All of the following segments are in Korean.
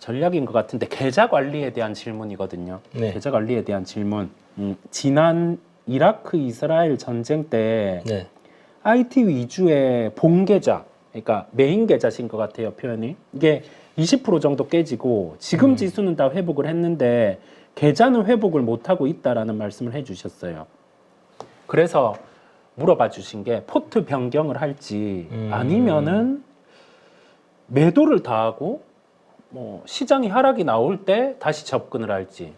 전략인 것 같은데 계좌 관리에 대한 질문이거든요. 네. 계좌 관리에 대한 질문. 지난 이라크 이스라엘 전쟁 때 네. IT 위주의 본 계좌, 그러니까 메인 계좌신 것 같아요, 표현이. 이게 20% 정도 깨지고 지금 지수는 다 회복을 했는데 계좌는 회복을 못하고 있다라는 말씀을 해주셨어요. 그래서 물어봐 주신 게 포트 변경을 할지 아니면은 매도를 다 하고 뭐 시장이 하락이 나올 때 다시 접근을 할지.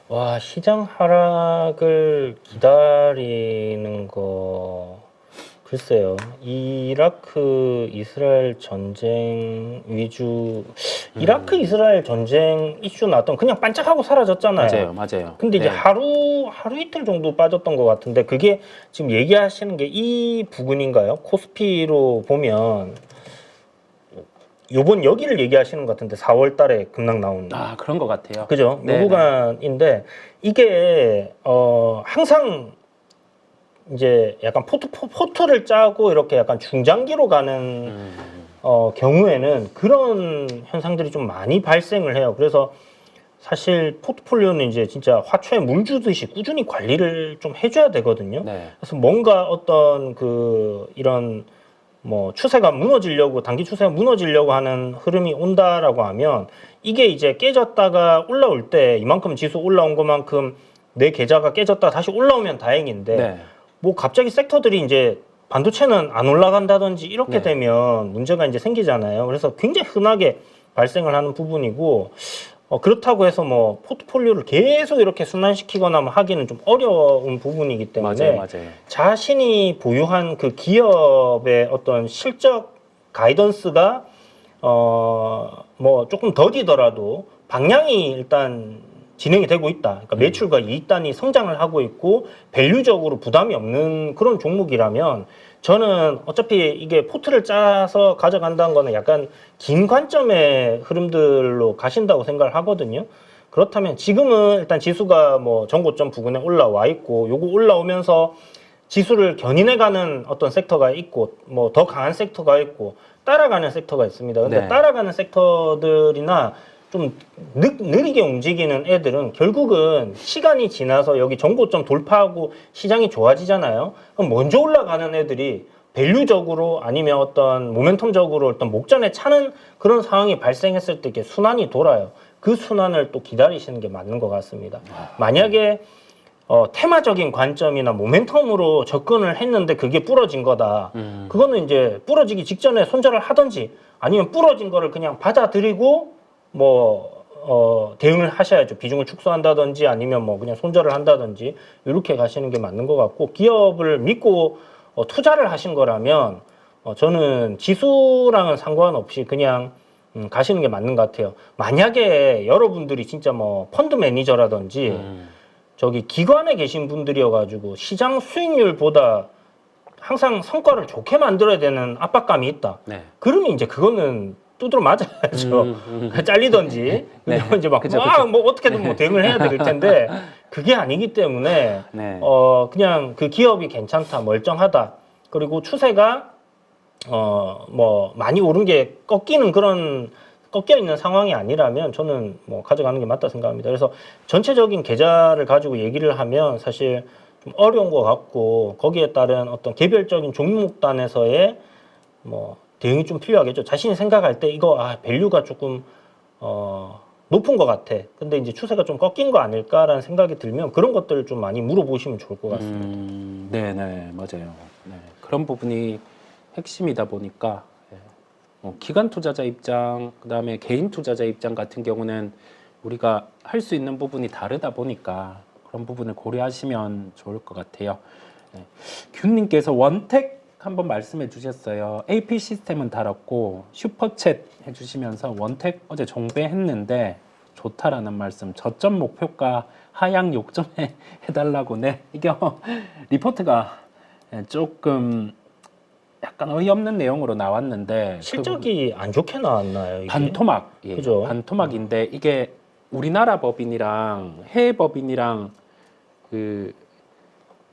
와, 시장 하락을 기다리는 거 글쎄요. 이라크 이스라엘 전쟁 위주 이라크 이스라엘 전쟁 이슈 나왔던 그냥 반짝하고 사라졌잖아요. 맞아요. 근데 이제 네. 하루 이틀 정도 빠졌던 것 같은데 그게 지금 얘기하시는 게 이 부분인가요? 코스피로 보면 요번 여기를 얘기하시는 것 같은데 4월 달에 급락 나온 아, 그런 것 같아요. 그죠? 요 네, 구간인데 이게 항상 이제 약간 포트를 짜고 이렇게 약간 중장기로 가는 경우에는 그런 현상들이 좀 많이 발생을 해요. 그래서 사실 포트폴리오는 이제 진짜 화초에 물 주듯이 꾸준히 관리를 좀 해줘야 되거든요. 네. 그래서 뭔가 어떤 그 이런 뭐 추세가 무너지려고 단기 추세가 무너지려고 하는 흐름이 온다라고 하면 이게 이제 깨졌다가 올라올 때 이만큼 지수 올라온 것만큼 내 계좌가 깨졌다 다시 올라오면 다행인데 네. 뭐 갑자기 섹터들이 이제 반도체는 안 올라간다든지 이렇게 네. 되면 문제가 이제 생기잖아요. 그래서 굉장히 흔하게 발생을 하는 부분이고 그렇다고 해서 뭐 포트폴리오를 계속 이렇게 순환시키거나 뭐 하기는 좀 어려운 부분이기 때문에 맞아요. 자신이 보유한 그 기업의 어떤 실적 가이던스가 뭐 조금 더디더라도 방향이 일단 진행이 되고 있다. 그러니까 매출과 이익단이 성장을 하고 있고 밸류적으로 부담이 없는 그런 종목이라면 저는 어차피 이게 포트를 짜서 가져간다는 거는 약간 긴 관점의 흐름들로 가신다고 생각을 하거든요. 그렇다면 지금은 일단 지수가 뭐 전고점 부근에 올라와 있고 요거 올라오면서 지수를 견인해가는 어떤 섹터가 있고 뭐 더 강한 섹터가 있고 따라가는 섹터가 있습니다. 근데 네. 따라가는 섹터들이나 좀 느리게 움직이는 애들은 결국은 시간이 지나서 여기 전고점 돌파하고 시장이 좋아지잖아요. 그럼 먼저 올라가는 애들이 밸류적으로 아니면 어떤 모멘텀적으로 어떤 목전에 차는 그런 상황이 발생했을 때 이렇게 순환이 돌아요. 그 순환을 또 기다리시는 게 맞는 것 같습니다. 만약에 테마적인 관점이나 모멘텀으로 접근을 했는데 그게 부러진 거다. 그거는 이제 부러지기 직전에 손절을 하든지 아니면 부러진 거를 그냥 받아들이고 대응을 하셔야죠. 비중을 축소한다든지 아니면 뭐 그냥 손절을 한다든지 이렇게 가시는 게 맞는 것 같고 기업을 믿고 투자를 하신 거라면 저는 지수랑은 상관없이 그냥 가시는 게 맞는 것 같아요. 만약에 여러분들이 진짜 뭐 펀드 매니저라든지 저기 기관에 계신 분들이어가지고 시장 수익률보다 항상 성과를 좋게 만들어야 되는 압박감이 있다. 네. 그러면 이제 그거는 두드러 맞아야죠. 잘리던지. 네. 근데 이제 막, 그죠. 뭐 어떻게든 뭐 대응을 해야 될 텐데 그게 아니기 때문에 네. 그냥 그 기업이 괜찮다, 멀쩡하다. 그리고 추세가 뭐 많이 오른 게 꺾여 있는 상황이 아니라면 저는 뭐 가져가는 게 맞다 생각합니다. 그래서 전체적인 계좌를 가지고 얘기를 하면 사실 좀 어려운 것 같고 거기에 따른 어떤 개별적인 종목단에서의 뭐 대응이 좀 필요하겠죠. 자신이 생각할 때 이거 밸류가 조금 높은 것 같아. 근데 이제 추세가 좀 꺾인 거 아닐까라는 생각이 들면 그런 것들을 좀 많이 물어보시면 좋을 것 같습니다. 네네, 맞아요. 네. 그런 부분이 핵심이다 보니까 기관 투자자 입장, 그다음에 개인 투자자 입장 같은 경우는 우리가 할 수 있는 부분이 다르다 보니까 그런 부분을 고려하시면 좋을 것 같아요. 네. 균님께서 원택 한번 말씀해 주셨어요. AP 시스템은 달았고 슈퍼챗 해주시면서 원택 어제 종배했는데 좋다라는 말씀. 저점 목표가 하향 욕정해 해달라고. 네, 이게 리포트가 조금 약간 어이없는 내용으로 나왔는데 실적이 안 좋게 나왔나요? 이게? 반토막이에요. 그죠? 반토막인데 이게 우리나라 법인이랑 해외 법인이랑 그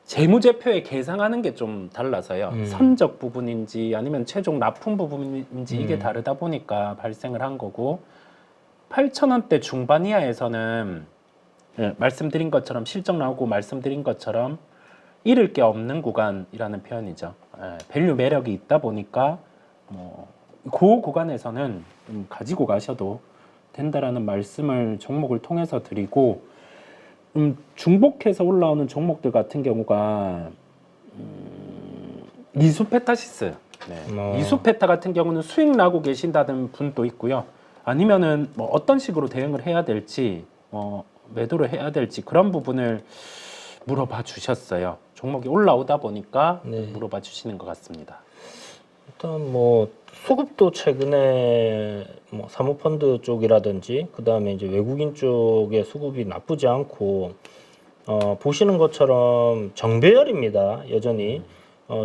재무제표에 계상하는 게 좀 달라서요. 선적 부분인지 아니면 최종 납품 부분인지 이게 다르다 보니까 발생을 한 거고 8,000원대 중반 이하에서는 예, 말씀드린 것처럼 실적 나오고 말씀드린 것처럼 잃을 게 없는 구간이라는 표현이죠. 예, 밸류 매력이 있다 보니까 그 구간에서는 좀 가지고 가셔도 된다라는 말씀을 종목을 통해서 드리고 중복해서 올라오는 종목들 같은 경우가 이수페타시스 이수페타 같은 경우는 수익 나고 계신다는 분도 있고요. 아니면은 뭐 어떤 식으로 대응을 해야 될지 매도를 해야 될지 그런 부분을 물어봐 주셨어요. 종목이 올라오다 보니까 네. 물어봐 주시는 것 같습니다. 일단 뭐 수급도 최근에 뭐 사모펀드 쪽이라든지 그 다음에 이제 외국인 쪽의 수급이 나쁘지 않고 보시는 것처럼 정배열입니다. 여전히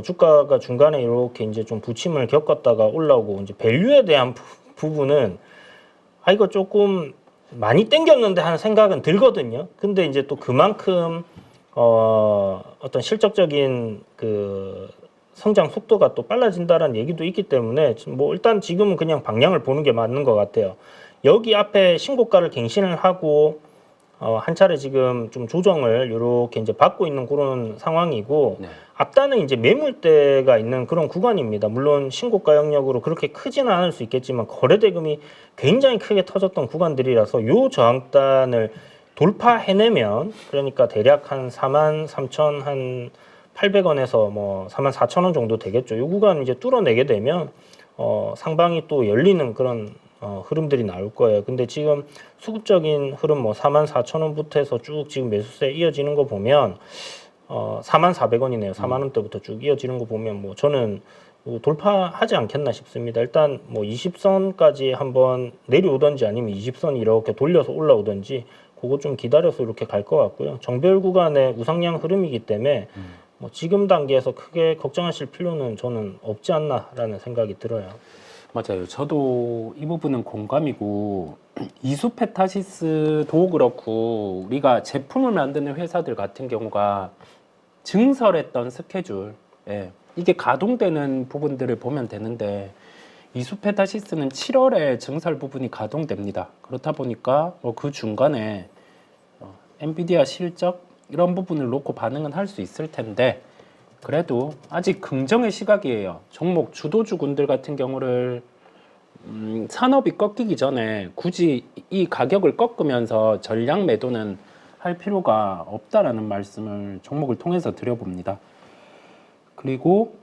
주가가 중간에 이렇게 이제 좀 부침을 겪었다가 올라오고 이제 밸류에 대한 부분은 이거 조금 많이 땡겼는데 하는 생각은 들거든요. 근데 이제 또 그만큼 어떤 실적적인 그 성장 속도가 또 빨라진다라는 얘기도 있기 때문에 뭐 일단 지금은 그냥 방향을 보는 게 맞는 것 같아요. 여기 앞에 신고가를 갱신을 하고 한 차례 지금 좀 조정을 이렇게 이제 받고 있는 그런 상황이고 네. 앞단은 이제 매물대가 있는 그런 구간입니다. 물론 신고가 영역으로 그렇게 크지는 않을 수 있겠지만 거래대금이 굉장히 크게 터졌던 구간들이라서 요 저항단을 돌파해내면 그러니까 대략 한 43,000 한 800원에서 뭐 44,000원 정도 되겠죠. 요 구간 이제 뚫어내게 되면 상방이 또 열리는 그런 흐름들이 나올 거예요. 근데 지금 수급적인 흐름 뭐 44,000원부터 해서 쭉 지금 매수세 이어지는 거 보면 44,000원이네요. 4만원대부터 쭉 이어지는 거 보면 뭐 저는 돌파하지 않겠나 싶습니다. 일단 뭐 20선까지 한번 내려오든지 아니면 20선 이렇게 돌려서 올라오든지 그거 좀 기다려서 이렇게 갈 것 같고요. 정배열 구간의 우상향 흐름이기 때문에 뭐 지금 단계에서 크게 걱정하실 필요는 저는 없지 않나라는 생각이 들어요. 맞아요. 저도 이 부분은 공감이고 이수페타시스도 그렇고 우리가 제품을 만드는 회사들 같은 경우가 증설했던 스케줄 이게 가동되는 부분들을 보면 되는데 이수페타시스는 7월에 증설 부분이 가동됩니다. 그렇다 보니까 그 중간에 엔비디아 실적 이런 부분을 놓고 반응은 할 수 있을 텐데 그래도 아직 긍정의 시각이에요. 종목 주도주군들 같은 경우를 산업이 꺾이기 전에 굳이 이 가격을 꺾으면서 전량 매도는 할 필요가 없다라는 말씀을 종목을 통해서 드려봅니다. 그리고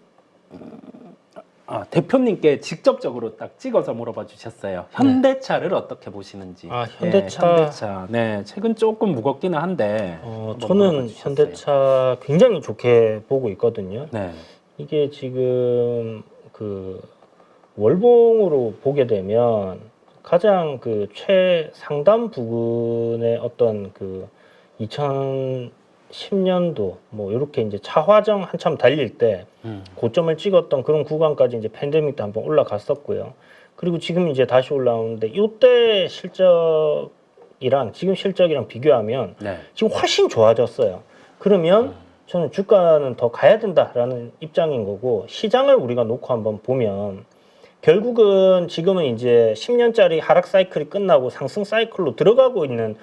대표님께 직접적으로 딱 찍어서 물어봐 주셨어요. 현대차를 어떻게 보시는지. 현대차. 현대차. 네, 최근 조금 무겁기는 한데. 한번 저는 물어봐 주셨어요. 현대차 굉장히 좋게 보고 있거든요. 네. 이게 지금 그 월봉으로 보게 되면 가장 그 최상단 부근의 어떤 그 2010년도 뭐 이렇게 이제 차화정 한참 달릴 때 고점을 찍었던 그런 구간까지 이제 팬데믹 때 한번 올라갔었고요. 그리고 지금 이제 다시 올라오는데 이때 실적이랑 지금 실적이랑 비교하면 네. 지금 훨씬 좋아졌어요. 그러면 저는 주가는 더 가야 된다라는 입장인 거고 시장을 우리가 놓고 한번 보면 결국은 지금은 이제 10년짜리 하락 사이클이 끝나고 상승 사이클로 들어가고 있는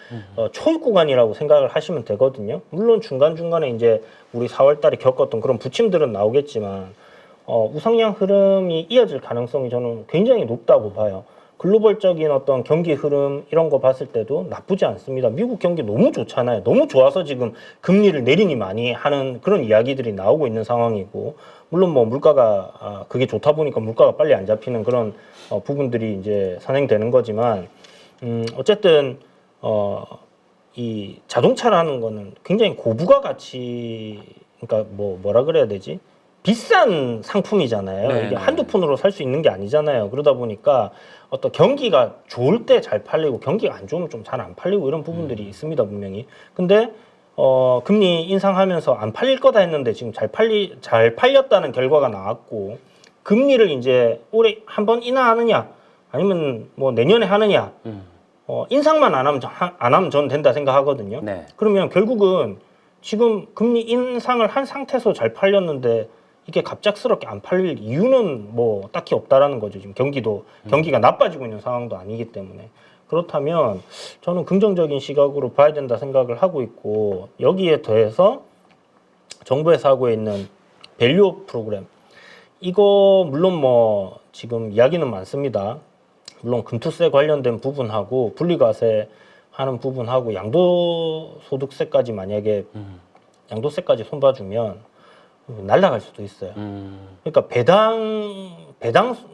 초입 구간이라고 생각을 하시면 되거든요. 물론 중간중간에 이제 우리 4월 달에 겪었던 그런 부침들은 나오겠지만 우상향 흐름이 이어질 가능성이 저는 굉장히 높다고 봐요. 글로벌적인 어떤 경기 흐름 이런 거 봤을 때도 나쁘지 않습니다. 미국 경기 너무 좋잖아요. 너무 좋아서 지금 금리를 내리니 많이 하는 그런 이야기들이 나오고 있는 상황이고 물론 뭐 물가가 그게 좋다 보니까 물가가 빨리 안 잡히는 그런 부분들이 이제 선행되는 거지만 어쨌든 이 자동차라는 거는 굉장히 고부가 가치 그러니까 뭐라 그래야 되지? 비싼 상품이잖아요. 네, 이게 네. 한두 푼으로 살 수 있는 게 아니잖아요. 그러다 보니까 어떤 경기가 좋을 때 잘 팔리고 경기가 안 좋으면 좀 잘 안 팔리고 이런 부분들이 있습니다, 분명히. 근데 금리 인상하면서 안 팔릴 거다 했는데 지금 잘 팔렸다는 결과가 나왔고 금리를 이제 올해 한 번 인하하느냐 아니면 뭐 내년에 하느냐 인상만 안 하면 저는 된다 생각하거든요. 네. 그러면 결국은 지금 금리 인상을 한 상태에서 잘 팔렸는데 이게 갑작스럽게 안 팔릴 이유는 뭐 딱히 없다라는 거죠. 지금 경기가 나빠지고 있는 상황도 아니기 때문에. 그렇다면 저는 긍정적인 시각으로 봐야 된다 생각을 하고 있고, 여기에 더해서 정부에서 하고 있는 밸류 프로그램, 이거 물론 뭐 지금 이야기는 많습니다. 물론 금투세 관련된 부분하고 분리과세 하는 부분하고 양도소득세까지 만약에 양도세까지 손봐주면 날아갈 수도 있어요. 그러니까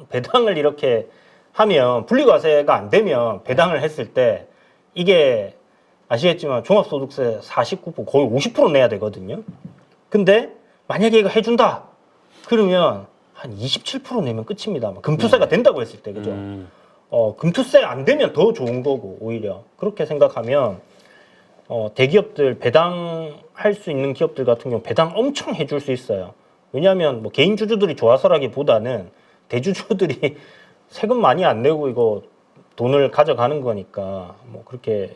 배당을 이렇게 하면, 분리과세가 안 되면 배당을 했을 때 이게 아시겠지만 종합소득세 49% 거의 50% 내야 되거든요. 근데 만약에 이거 해준다 그러면 한 27% 내면 끝입니다. 금투세가 된다고 했을 때, 그죠? 금투세 안 되면 더 좋은 거고, 오히려 그렇게 생각하면 대기업들, 배당할 수 있는 기업들 같은 경우 배당 엄청 해줄 수 있어요. 왜냐하면 뭐 개인 주주들이 좋아서라기보다는 대주주들이 세금 많이 안 내고 이거 돈을 가져가는 거니까, 뭐 그렇게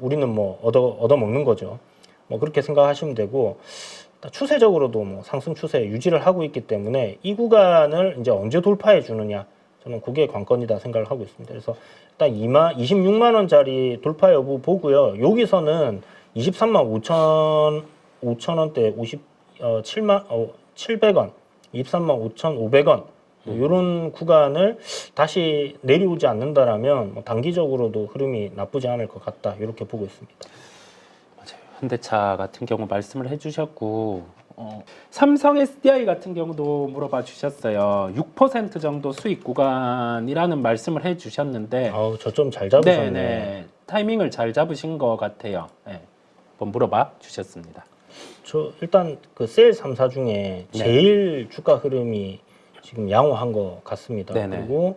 우리는 뭐 얻어 먹는 거죠. 뭐 그렇게 생각하시면 되고, 추세적으로도 뭐 상승 추세 유지를 하고 있기 때문에 이 구간을 이제 언제 돌파해 주느냐, 저는 그게 관건이다 생각을 하고 있습니다. 그래서 일단 26만 원짜리 돌파 여부 보고요. 여기서는 23만 5천 원대 700원, 23만 5,500원 이런 구간을 다시 내려오지 않는다라면 뭐 단기적으로도 흐름이 나쁘지 않을 것 같다, 이렇게 보고 있습니다. 맞아요. 현대차 같은 경우 말씀을 해주셨고, 삼성 SDI 같은 경우도 물어봐 주셨어요. 6% 정도 수익 구간이라는 말씀을 해주셨는데, 아우, 저 좀 잘 잡으셨네. 네네, 타이밍을 잘 잡으신 것 같아요. 네, 한번 물어봐 주셨습니다. 저 일단 그 셀 3사 중에 제일 주가 흐름이 지금 양호한 것 같습니다. 네네. 그리고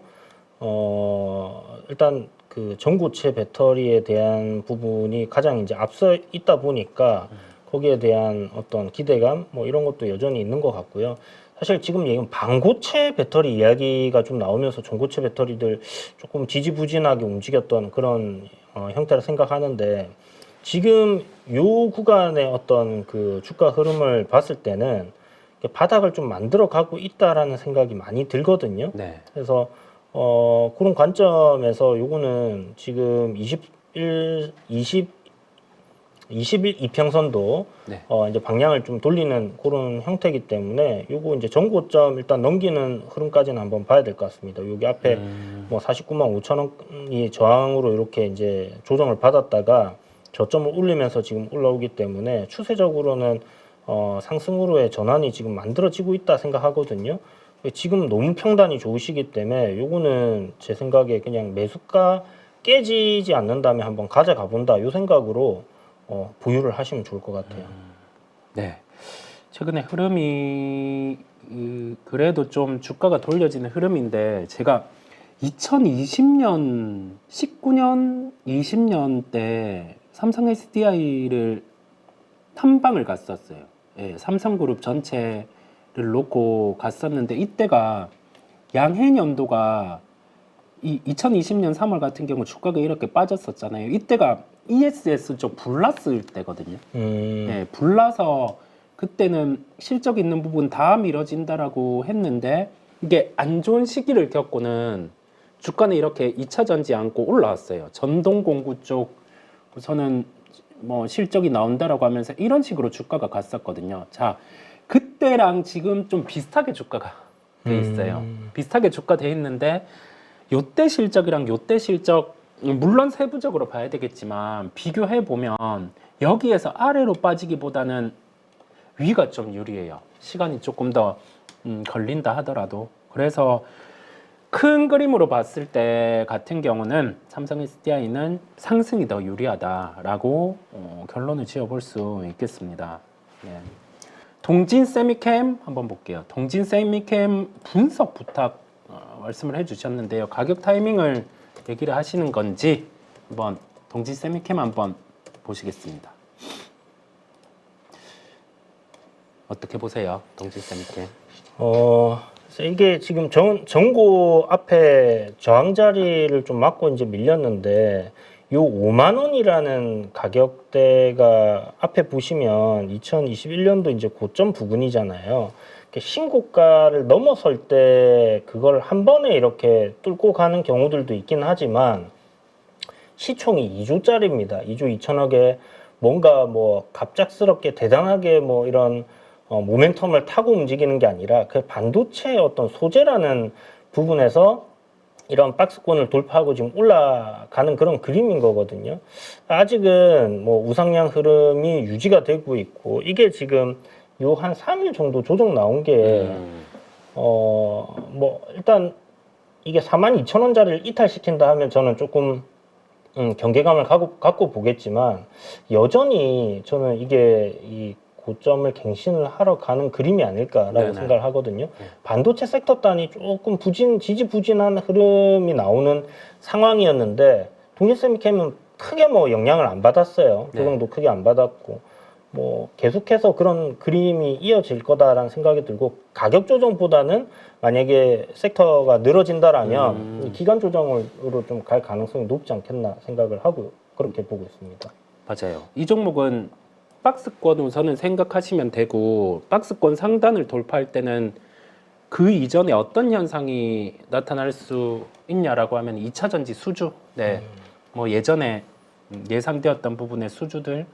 일단 그 전고체 배터리에 대한 부분이 가장 이제 앞서 있다 보니까 거기에 대한 어떤 기대감 뭐 이런 것도 여전히 있는 것 같고요. 사실 지금 얘기는 반고체 배터리 이야기가 좀 나오면서 전고체 배터리들 조금 지지부진하게 움직였던 그런 형태라 생각하는데, 지금 요 구간의 어떤 그 주가 흐름을 봤을 때는 바닥을 좀 만들어 가고 있다라는 생각이 많이 들거든요. 네. 그래서 그런 관점에서 요거는 지금 21 이평선도 네. 이제 방향을 좀 돌리는 그런 형태이기 때문에 요거 이제 전고점 일단 넘기는 흐름까지는 한번 봐야 될 것 같습니다. 여기 앞에 뭐 49만 5천 원이 저항으로 이렇게 이제 조정을 받았다가 저점을 올리면서 지금 올라오기 때문에 추세적으로는 상승으로의 전환이 지금 만들어지고 있다 생각하거든요. 지금 너무 평단이 좋으시기 때문에 요거는 제 생각에 그냥 매수가 깨지지 않는다면 한번 가져가 본다, 요 생각으로 보유를 하시면 좋을 것 같아요. 네. 최근에 흐름이 그래도 좀 주가가 돌려지는 흐름인데, 제가 2020년, 19년, 20년 때 삼성 SDI를 탐방을 갔었어요. 예, 삼성그룹 전체를 놓고 갔었는데, 이때가 양해년도가 2020년 3월 같은 경우 주가가 이렇게 빠졌었잖아요. 이때가 ESS 쪽 불났을 때거든요. 네, 불나서 그때는 실적 있는 부분 다 미뤄진다라고 했는데, 이게 안 좋은 시기를 겪고는 주가는 이렇게 2차 전지 않고 올라왔어요. 전동공구 쪽 우선은 뭐 실적이 나온다라고 하면서 이런 식으로 주가가 갔었거든요. 자, 그때랑 지금 좀 비슷하게 주가가 돼 있어요. 비슷하게 주가 돼 있는데, 요때 실적이랑 요때 실적, 물론 세부적으로 봐야 되겠지만 비교해 보면 여기에서 아래로 빠지기보다는 위가 좀 유리해요. 시간이 조금 더 걸린다 하더라도. 그래서 큰 그림으로 봤을 때 같은 경우는 삼성 SDI는 상승이 더 유리하다라고 결론을 지어볼 수 있겠습니다. 네. 동진 세미캠 한번 볼게요. 동진 세미캠 분석 부탁 말씀을 해주셨는데요. 가격 타이밍을 얘기를 하시는 건지 한번 동진 세미캠 한번 보시겠습니다. 어떻게 보세요, 동진 세미캠? 이게 지금 전고 앞에 저항 자리를 좀 맞고 이제 밀렸는데, 요 5만 원이라는 가격대가 앞에 보시면 2021년도 이제 고점 부근이잖아요. 신고가를 넘어설 때 그걸 한 번에 이렇게 뚫고 가는 경우들도 있긴 하지만, 시총이 2조짜리입니다. 2조 2천억에 뭔가 뭐 갑작스럽게 대단하게 뭐 이런 모멘텀을 타고 움직이는 게 아니라 그 반도체의 어떤 소재라는 부분에서 이런 박스권을 돌파하고 지금 올라가는 그런 그림인 거거든요. 아직은 뭐 우상향 흐름이 유지가 되고 있고 이게 지금 요 한 3일 정도 조정 나온 게 뭐 일단 이게 42,000원짜리를 이탈시킨다 하면 저는 조금 경계감을 갖고 보겠지만 여전히 저는 이게 이 고점을 갱신을 하러 가는 그림이 아닐까라고 네네. 생각을 하거든요. 반도체 섹터 단위 조금 지지부진한 흐름이 나오는 상황이었는데 동일세미캠은 크게 뭐 영향을 안 받았어요. 네. 조정도 크게 안 받았고 뭐 계속해서 그런 그림이 이어질 거다라는 생각이 들고 가격 조정보다는 만약에 섹터가 늘어진다라면 기간 조정으로 좀 갈 가능성이 높지 않겠나 생각을 하고 그렇게 보고 있습니다. 맞아요. 이 종목은 박스권 우선은 생각하시면 되고 박스권 상단을 돌파할 때는 그 이전에 어떤 현상이 나타날 수 있냐라고 하면 2차 전지 수주, 네, 뭐 예전에 예상되었던 부분의 수주들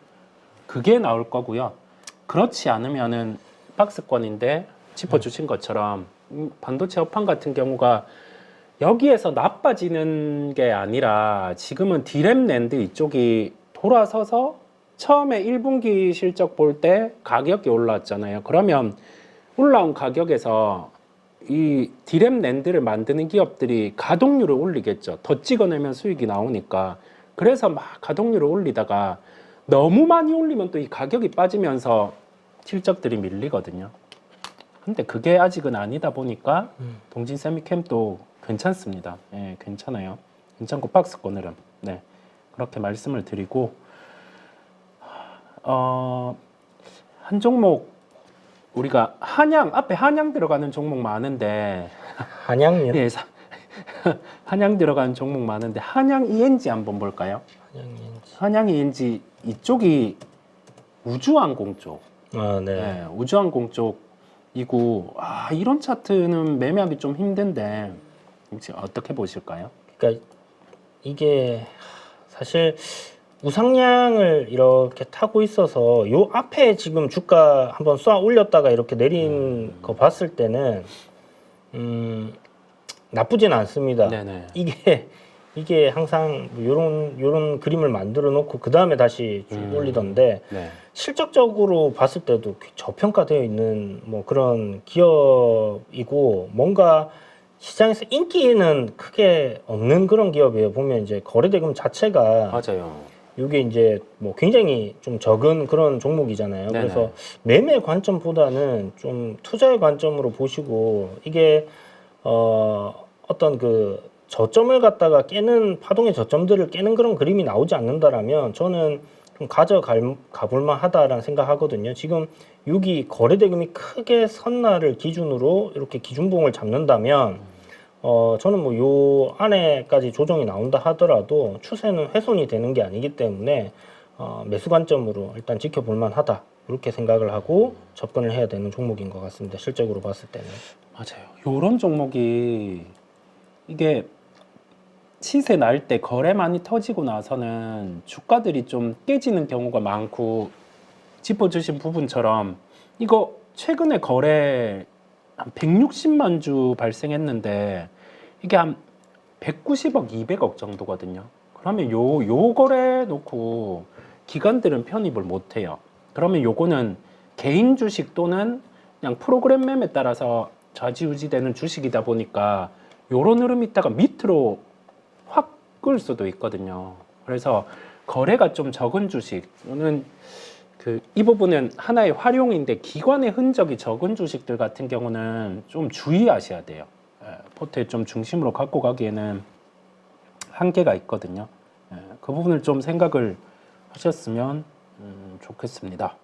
그게 나올 거고요. 그렇지 않으면은 박스권인데 짚어주신 것처럼 반도체 업황 같은 경우가 여기에서 나빠지는 게 아니라 지금은 디램 낸드 이쪽이 돌아서서 처음에 1분기 실적 볼 때 가격이 올라왔잖아요. 그러면 올라온 가격에서 이 디램 낸드를 만드는 기업들이 가동률을 올리겠죠. 더 찍어내면 수익이 나오니까. 그래서 막 가동률을 올리다가 너무 많이 올리면 또 이 가격이 빠지면서 실적들이 밀리거든요. 근데 그게 아직은 아니다 보니까 동진 세미캠도 괜찮습니다. 예, 괜찮아요. 괜찮고 박스권으로. 네. 그렇게 말씀을 드리고 한 종목 우리가 한양 앞에 한양 들어가는 종목 많은데 한양요? 예, 한양 들어가는 종목 많은데 한양 ENG 한번 볼까요? 한양 ENG 이쪽이 우주항공 쪽. 아, 네. 네, 우주항공 쪽이고 이런 차트는 매매하기 좀 힘든데 혹시 어떻게 보실까요? 그러니까 이게 사실 우상향을 이렇게 타고 있어서 요 앞에 지금 주가 한번 쏴 올렸다가 이렇게 내린 거 봤을 때는 나쁘진 않습니다. 네네. 이게 항상 요런 그림을 만들어 놓고 그 다음에 다시 쭉 올리던데 네. 실적적으로 봤을 때도 저평가되어 있는 뭐 그런 기업이고 뭔가 시장에서 인기는 크게 없는 그런 기업이에요. 보면 이제 거래대금 자체가 맞아요. 이게 이제 뭐 굉장히 좀 적은 그런 종목이잖아요. 네네. 그래서 매매 관점보다는 좀 투자의 관점으로 보시고 이게 어떤 그 저점을 갖다가 깨는 파동의 저점들을 깨는 그런 그림이 나오지 않는다라면 저는 좀 가볼만 하다라는 생각하거든요. 지금 6이 거래대금이 크게 선 날을 기준으로 이렇게 기준봉을 잡는다면 저는 뭐 요 안에까지 조정이 나온다 하더라도 추세는 훼손이 되는 게 아니기 때문에 매수 관점으로 일단 지켜볼만 하다 이렇게 생각을 하고 접근을 해야 되는 종목인 것 같습니다. 실적으로 봤을 때는. 맞아요. 요런 종목이 이게 시세 날 때 거래 많이 터지고 나서는 주가들이 좀 깨지는 경우가 많고 짚어주신 부분처럼 이거 최근에 거래 한 160만 주 발생했는데 이게 한 190억, 200억 정도거든요. 그러면 요 거래 놓고 기관들은 편입을 못 해요. 그러면 요거는 개인 주식 또는 그냥 프로그램 매매에 따라서 좌지우지되는 주식이다 보니까 요런 흐름이 있다가 밑으로 확 끌 수도 있거든요. 그래서 거래가 좀 적은 주식, 저는 이 부분은 하나의 활용인데 기관의 흔적이 적은 주식들 같은 경우는 좀 주의하셔야 돼요. 포트에 좀 중심으로 갖고 가기에는 한계가 있거든요. 그 부분을 좀 생각을 하셨으면 좋겠습니다.